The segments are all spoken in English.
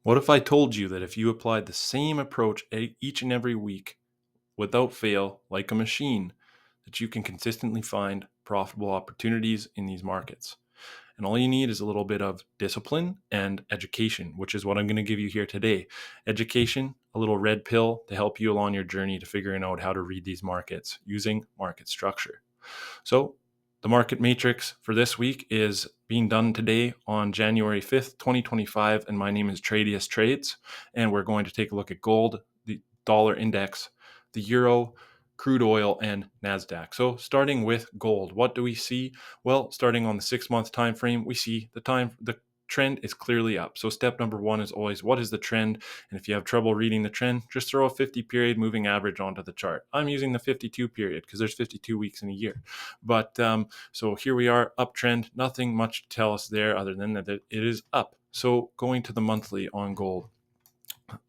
What if I told you that if you applied the same approach each and every week without fail, like a machine, that you can consistently find profitable opportunities in these markets? And all you need is a little bit of discipline and education, which is what I'm going to give you here today. Education, a little red pill to help you along your journey to figuring out how to read these markets using market structure. So, the market matrix for this week is being done today on January 5th, 2025. And my name is Tradius Trades. And we're going to take a look at gold, the dollar index, the euro, crude oil, and Nasdaq. So starting with gold, what do we see? Well, starting on the 6-month time frame, we see the trend is clearly up. So step number one is always, what is the trend? And if you have trouble reading the trend, just throw a 50 period moving average onto the chart. I'm using the 52 period because there's 52 weeks in a year. But so here we are, uptrend. Nothing much to tell us there other than that it is up. So going to the monthly on gold,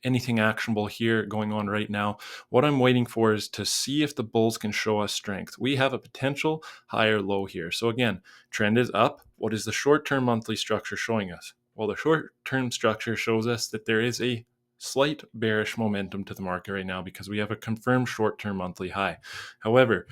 anything actionable here going on right now? What I'm waiting for is to see if the bulls can show us strength. We have a potential higher low here. So again, trend is up. What is the short-term monthly structure showing us? Well, the short-term structure shows us that there is a slight bearish momentum to the market right now because we have a confirmed short-term monthly high. However,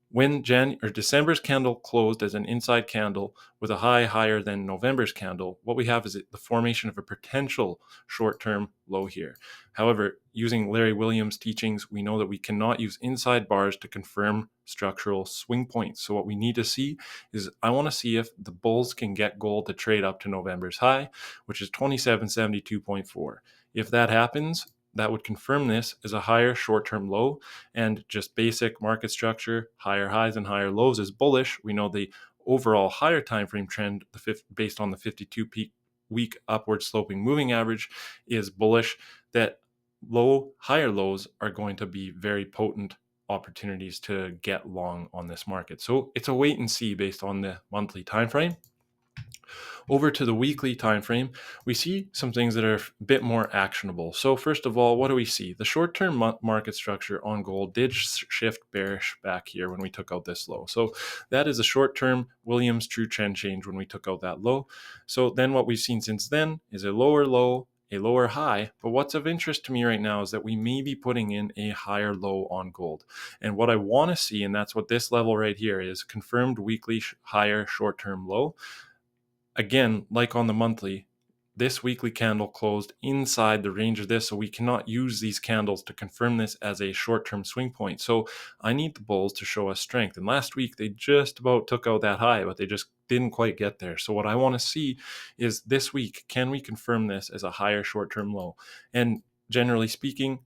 when December's candle closed as an inside candle with a high higher than November's candle, what we have is the formation of a potential short-term low here. However, using Larry Williams' teachings, we know that we cannot use inside bars to confirm structural swing points. So what we need to see is, I want to see if the bulls can get gold to trade up to November's high, which is 2772.4. If that happens, that would confirm this as a higher short-term low, and just basic market structure, higher highs and higher lows is bullish. We know the overall higher time frame trend, based on the 52-week upward sloping moving average, is bullish. That higher lows are going to be very potent opportunities to get long on this market. So it's a wait and see based on the monthly time frame. Over to the weekly time frame, we see some things that are a bit more actionable. So first of all, what do we see? The short-term market structure on gold did shift bearish back here when we took out this low. So that is a short-term Williams true trend change when we took out that low. So then what we've seen since then is a lower low, a lower high. But what's of interest to me right now is that we may be putting in a higher low on gold. And what I want to see, and that's what this level right here is, confirmed weekly higher short-term low. Again, like on the monthly, this weekly candle closed inside the range of this, so we cannot use these candles to confirm this as a short-term swing point. So I need the bulls to show us strength. And last week, they just about took out that high, but they just didn't quite get there. So what I want to see is this week, can we confirm this as a higher short-term low? And generally speaking,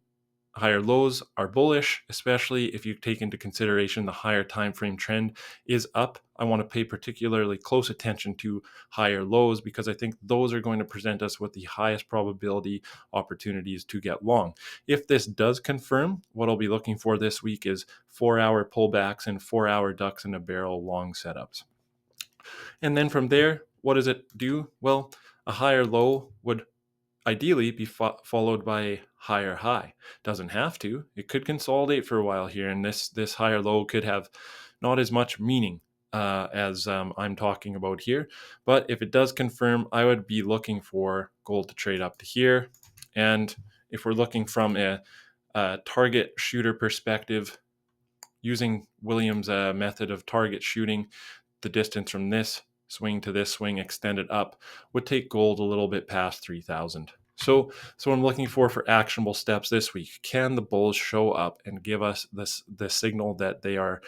higher lows are bullish, especially if you take into consideration the higher time frame trend is up. I want to pay particularly close attention to higher lows because I think those are going to present us with the highest probability opportunities to get long. If this does confirm, what I'll be looking for this week is 4-hour pullbacks and 4-hour ducks in a barrel long setups. And then from there, what does it do? Well, a higher low would ideally be followed by a higher high. Doesn't have to. It could consolidate for a while here, and this higher low could have not as much meaning as I'm talking about here. But if it does confirm, I would be looking for gold to trade up to here. And if we're looking from a target shooter perspective, using Williams' method of target shooting, the distance from this swing to this swing extended up would take gold a little bit past 3,000. So I'm looking for actionable steps this week. Can the bulls show up and give us the signal that they are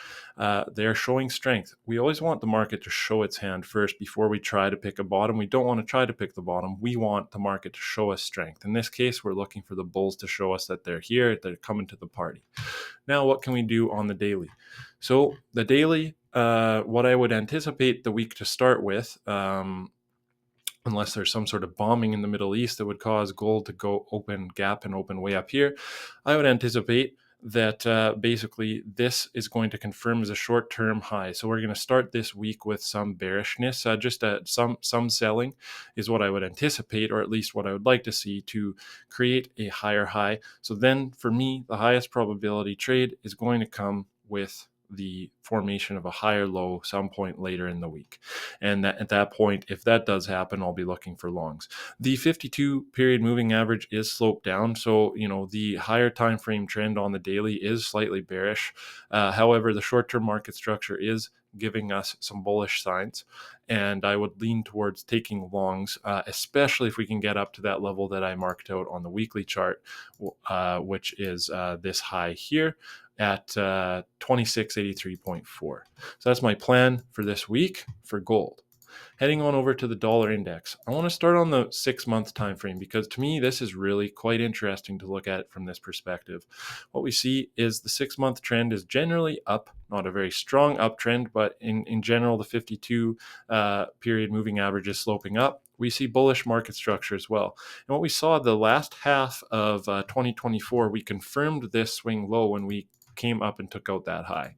showing strength? We always want the market to show its hand first before we try to pick a bottom. We don't want to try to pick the bottom. We want the market to show us strength. In this case, we're looking for the bulls to show us that they're here, they're coming to the party. Now, what can we do on the daily? So the daily, what I would anticipate the week to start with, unless there's some sort of bombing in the Middle East that would cause gold to go open gap and open way up here, I would anticipate that basically this is going to confirm as a short-term high. So we're going to start this week with some bearishness, some selling is what I would anticipate, or at least what I would like to see to create a higher high. So then for me, the highest probability trade is going to come with the formation of a higher low some point later in the week. And at that point, if that does happen, I'll be looking for longs. The 52 period moving average is sloped down. So, the higher time frame trend on the daily is slightly bearish. However, the short-term market structure is giving us some bullish signs, and I would lean towards taking longs, especially if we can get up to that level that I marked out on the weekly chart, which is this high here at 2683.4. So that's my plan for this week for gold. Heading on over to the dollar index, I want to start on the 6-month time frame because to me this is really quite interesting to look at from this perspective. What we see is the 6-month trend is generally up, not a very strong uptrend, but in general the 52 period moving average is sloping up. We see bullish market structure as well. And what we saw the last half of 2024, we confirmed this swing low when we came up and took out that high.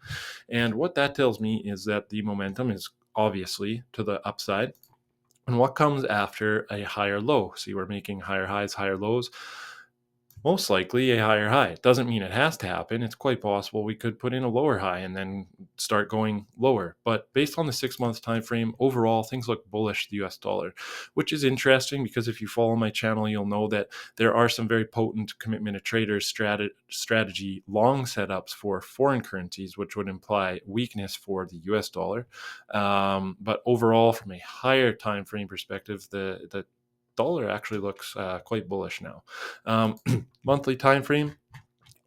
And what that tells me is that the momentum is obviously to the upside. And what comes after a higher low? See, we're making higher highs, higher lows. Most likely a higher high. It doesn't mean it has to happen. It's quite possible we could put in a lower high and then start going lower. But based on the 6-month time frame, overall things look bullish the US dollar, which is interesting because if you follow my channel, you'll know that there are some very potent commitment of traders strategy long setups for foreign currencies, which would imply weakness for the US dollar. But overall, from a higher time frame perspective, the dollar actually looks quite bullish now. Monthly time frame,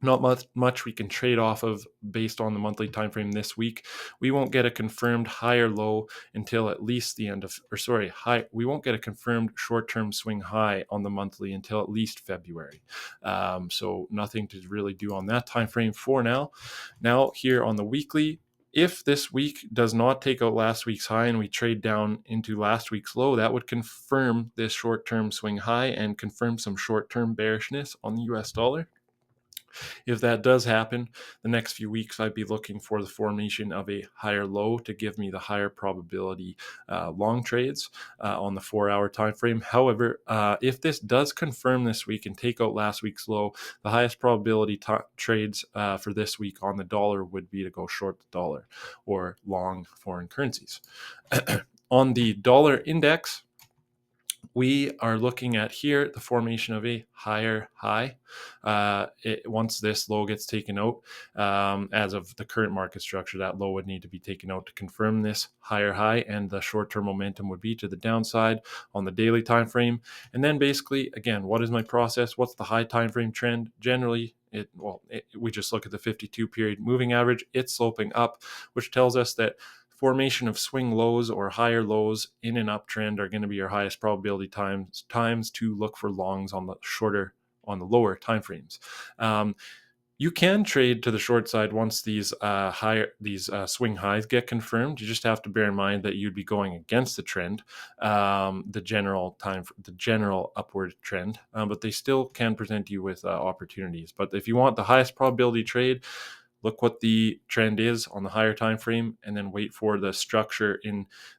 not much we can trade off of based on the monthly time frame this week. We won't get a confirmed higher low until at least the end of, we won't get a confirmed short-term swing high on the monthly until at least February. So nothing to really do on that time frame for now. Now here on the weekly, if this week does not take out last week's high and we trade down into last week's low, that would confirm this short-term swing high and confirm some short-term bearishness on the US dollar. If that does happen, the next few weeks I'd be looking for the formation of a higher low to give me the higher probability long trades on the 4-hour time frame. However, if this does confirm this week and take out last week's low, the highest probability trades for this week on the dollar would be to go short the dollar or long foreign currencies. On the dollar index, we are looking at here the formation of a higher high once this low gets taken out. As of the current market structure, that low would need to be taken out to confirm this higher high, and the short-term momentum would be to the downside on the daily time frame. And then basically, again, what is my process? What's the high time frame trend? Generally, we just look at the 52 period moving average. It's sloping up, which tells us that formation of swing lows or higher lows in an uptrend are going to be your highest probability times to look for longs on the lower time frames. You can trade to the short side once these swing highs get confirmed. You just have to bear in mind that you'd be going against the trend, the general upward trend, but they still can present you with opportunities. But if you want the highest probability trade, look what the trend is on the higher time frame, and then wait for the structure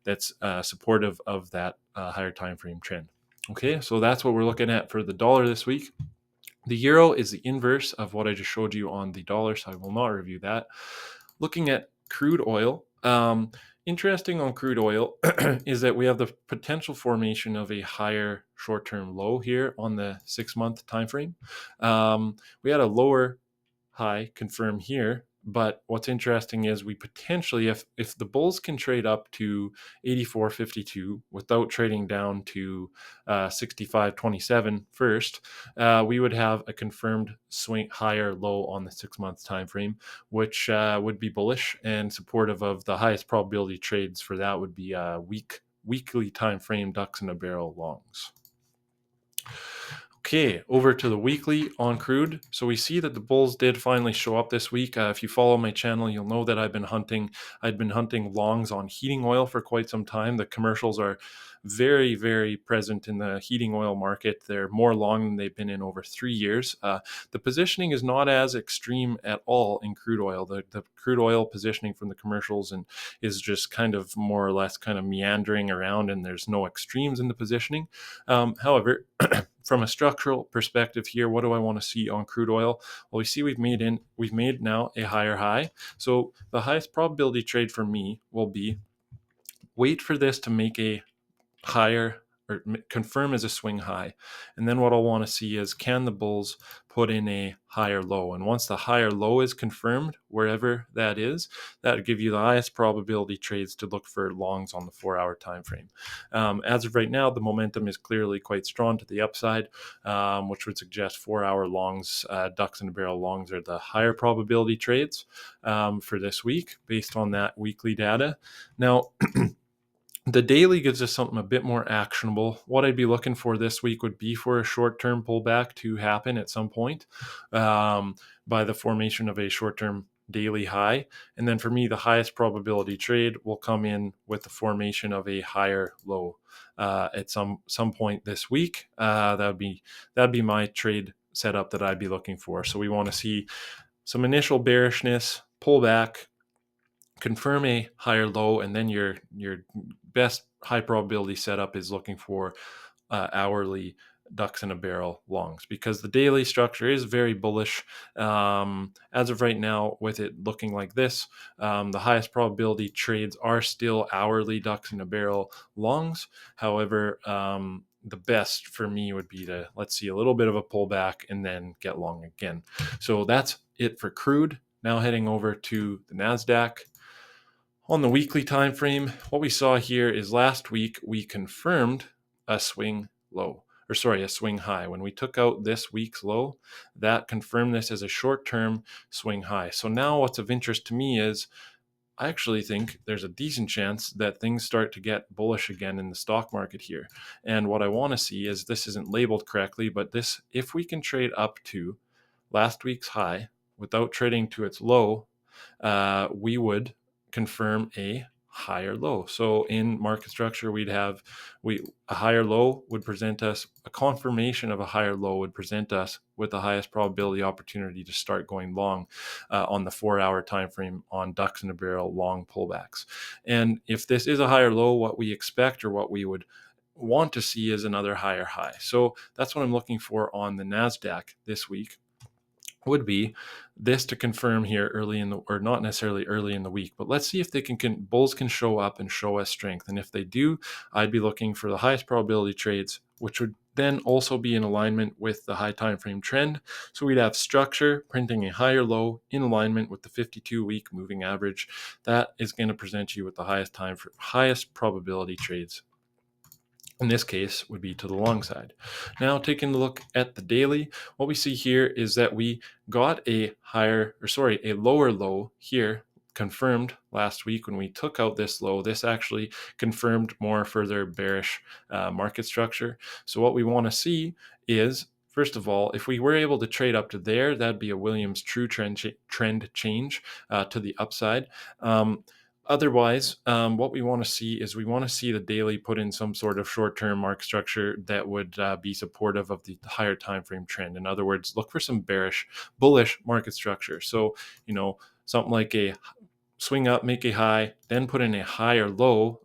that's supportive of that higher time frame trend. Okay, so that's what we're looking at for the dollar this week. The euro is the inverse of what I just showed you on the dollar, so I will not review that. Looking at crude oil, interesting on crude oil is that we have the potential formation of a higher short-term low here on the 6-month time frame. We had a lower high confirm here, but what's interesting is we potentially, if the bulls can trade up to 84.52 without trading down to 65.27 first, we would have a confirmed swing higher low on the 6-month time frame, which would be bullish and supportive of the highest probability trades for that would be weekly time frame ducks in a barrel longs. Okay, over to the weekly on crude. So we see that the bulls did finally show up this week. If you follow my channel, you'll know that I'd been hunting longs on heating oil for quite some time. The commercials are very, very present in the heating oil market. They're more long than they've been in over 3 years. The positioning is not as extreme at all in crude oil. The crude oil positioning from the commercials is just kind of more or less kind of meandering around, and there's no extremes in the positioning. However, from a structural perspective here, what do I want to see on crude oil? Well, we see we've made now a higher high. So the highest probability trade for me will be wait for this to make a higher or confirm as a swing high. And then what I'll want to see is, can the bulls put in a higher low? And once the higher low is confirmed, wherever that is, that would give you the highest probability trades to look for longs on the 4-hour time frame. As of right now, the momentum is clearly quite strong to the upside, which would suggest 4-hour longs, ducks in a barrel longs, are the higher probability trades for this week based on that weekly data. Now, the daily gives us something a bit more actionable. What I'd be looking for this week would be for a short-term pullback to happen at some point by the formation of a short-term daily high. And then for me, the highest probability trade will come in with the formation of a higher low at some point this week. That'd be my trade setup that I'd be looking for. So we want to see some initial bearishness, pullback, confirm a higher low, and then your best high probability setup is looking for hourly ducks in a barrel longs, because the daily structure is very bullish. As of right now, with it looking like this, the highest probability trades are still hourly ducks in a barrel longs. However, the best for me would be to, let's see a little bit of a pullback and then get long again. So that's it for crude. Now heading over to the Nasdaq. On the weekly time frame, what we saw here is last week we confirmed a swing high. When we took out this week's low, that confirmed this as a short-term swing high. So now what's of interest to me is, I actually think there's a decent chance that things start to get bullish again in the stock market here. And what I want to see is, this isn't labeled correctly, but this, if we can trade up to last week's high without trading to its low, we would confirm a higher low. So in market structure, a higher low would present us, a confirmation of a higher low would present us with the highest probability opportunity to start going long on the 4-hour time frame on ducks in a barrel long pullbacks. And if this is a higher low, what we expect, or what we would want to see, is another higher high. So that's what I'm looking for on the Nasdaq this week, would be this to confirm here early in the, or not necessarily early in the week, but let's see if they bulls can show up and show us strength. And if they do, I'd be looking for the highest probability trades, which would then also be in alignment with the high time frame trend. So we'd have structure printing a higher low in alignment with the 52-week moving average. That is going to present you with the highest probability trades. In this case, would be to the long side. Now, taking a look at the daily, what we see here is that we got a lower low here confirmed last week when we took out this low. This actually confirmed more further bearish market structure. So what we want to see is, first of all, if we were able to trade up to there, that'd be a Williams true trend change to the upside. Otherwise, what we want to see is, we want to see the daily put in some sort of short-term market structure that would be supportive of the higher time frame trend. In other words, look for some bullish market structure. So, something like a swing up, make a high, then put in a higher low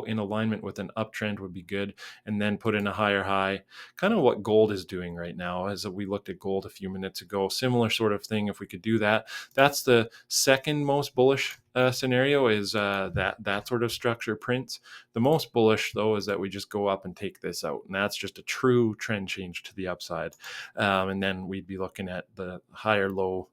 in alignment with an uptrend would be good, and then put in a higher high, kind of what gold is doing right now. As we looked at gold a few minutes ago, similar sort of thing. If we could do that, that's the second most bullish scenario, is that sort of structure prints. The most bullish, though, is that we just go up and take this out, and that's just a true trend change to the upside. And then we'd be looking at the higher low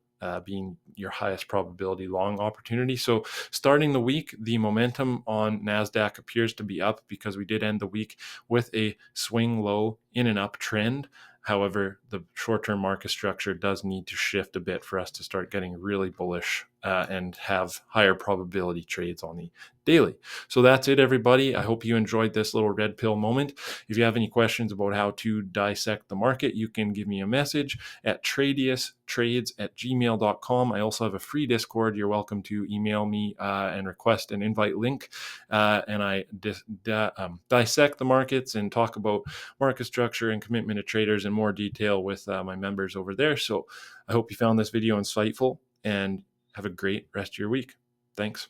being your highest probability long opportunity. So starting the week, the momentum on NASDAQ appears to be up, because we did end the week with a swing low in an uptrend. However, the short-term market structure does need to shift a bit for us to start getting really bullish and have higher probability trades on the daily. So that's it, everybody. I hope you enjoyed this little red pill moment. If you have any questions about how to dissect the market, you can give me a message at tradiustrades@gmail.com. I also have a free Discord. You're welcome to email me and request an invite link. And I dissect the markets and talk about market structure and commitment to traders in more detail with my members over there. So I hope you found this video insightful, and have a great rest of your week. Thanks.